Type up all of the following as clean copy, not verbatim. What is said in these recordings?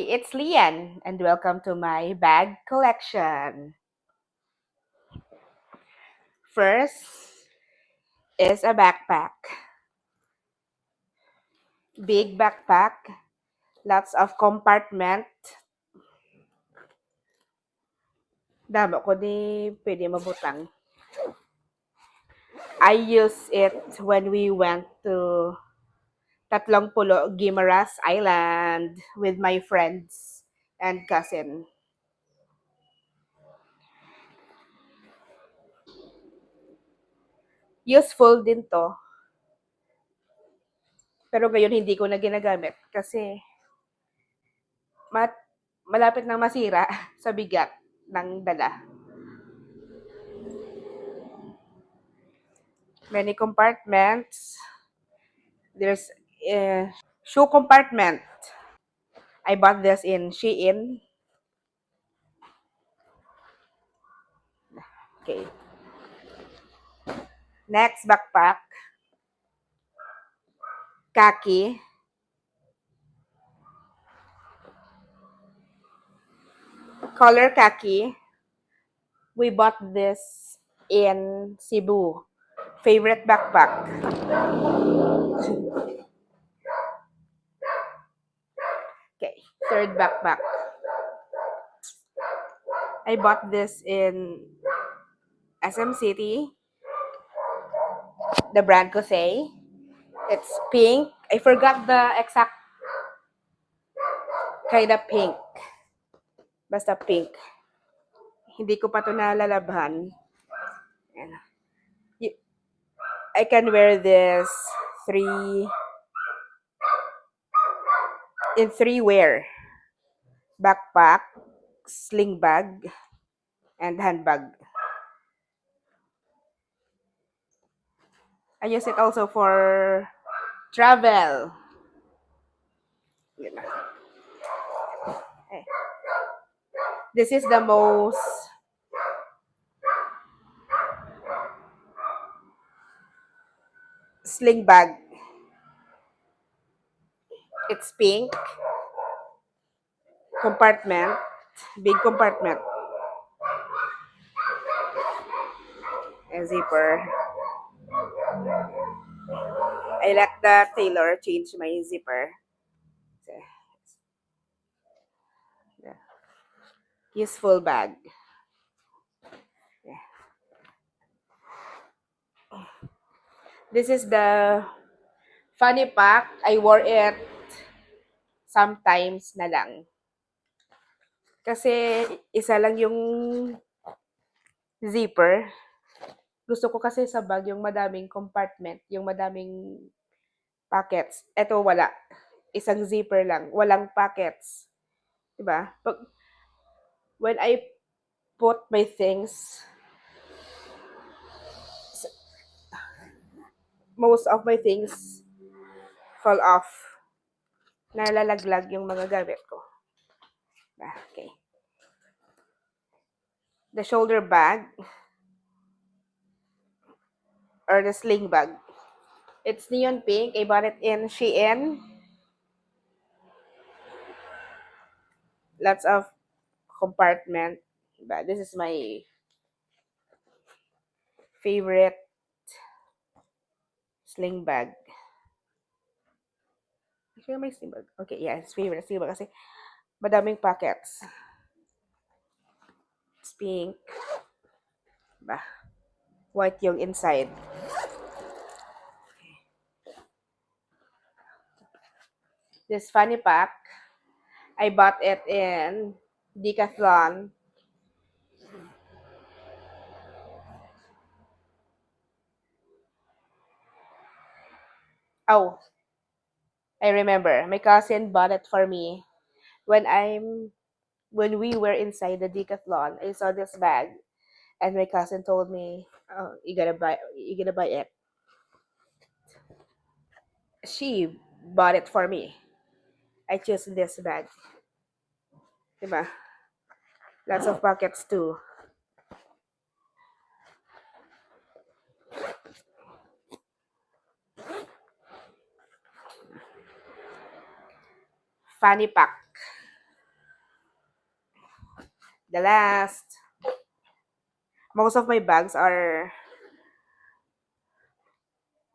it's Lian, and welcome to my bag collection. First is a backpack. Big backpack, lots of compartment. Damo ko di pwede mabutang. I use it when we went to Tatlong Pulo, Guimaras Island with my friends and cousin. Useful din to. Pero ngayon hindi ko na ginagamit kasi mat malapit nang masira sa bigat ng dala. Many compartments. There's a shoe compartment. I bought this in Shein. Okay. Next backpack. Khaki. Color khaki. We bought this in Cebu. Favorite backpack. Okay. Third backpack. I bought this in SM City. The brand Kosei. It's pink. I forgot the exact kind of pink. Basta pink. Hindi ko pa to nalalabhan. Ayan. I can wear this in three wear. Backpack, sling bag, and handbag. I use it also for travel. This is the most sling bag. It's pink. Compartment. Big compartment. A zipper. I let the tailor change my zipper. Yeah. Useful bag. Yeah. This is the funny pack. I wore it sometimes na lang. Kasi isa lang yung zipper. Gusto ko kasi sa bag yung madaming compartment, yung madaming pockets. Ito wala. Isang zipper lang, walang pockets. 'Di ba? When I put my things, most of my things fall off. Nalalaglag yung mga gamit ko. Okay. The shoulder bag or the sling bag. It's neon pink. I bought it in Shein. Lots of compartment. But this is my favorite sling bag. Actually, may sling bag. Okay, yeah, it's favorite sling bag kasi madaming pockets. It's pink. Ba? White yung inside. This funny pack, I bought it in Decathlon. Oh, I remember. My cousin bought it for me when we were inside the Decathlon. I saw this bag, and my cousin told me, "Oh, you gotta buy it." She bought it for me. I chose this bag. Diba? Lots of pockets too. Fanny pack. The last, most of my bags are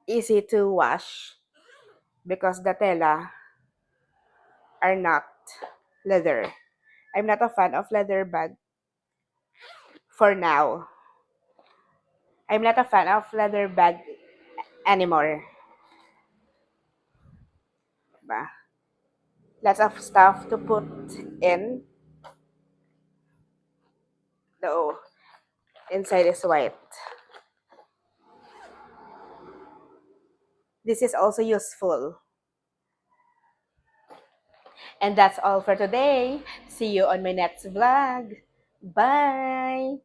easy to wash because the tela are not leather. I'm not a fan of leather bag for now. I'm not a fan of leather bag anymore. Diba? Lots of stuff to put in. The inside is white. This is also useful. And that's all for today. See you on my next vlog. Bye!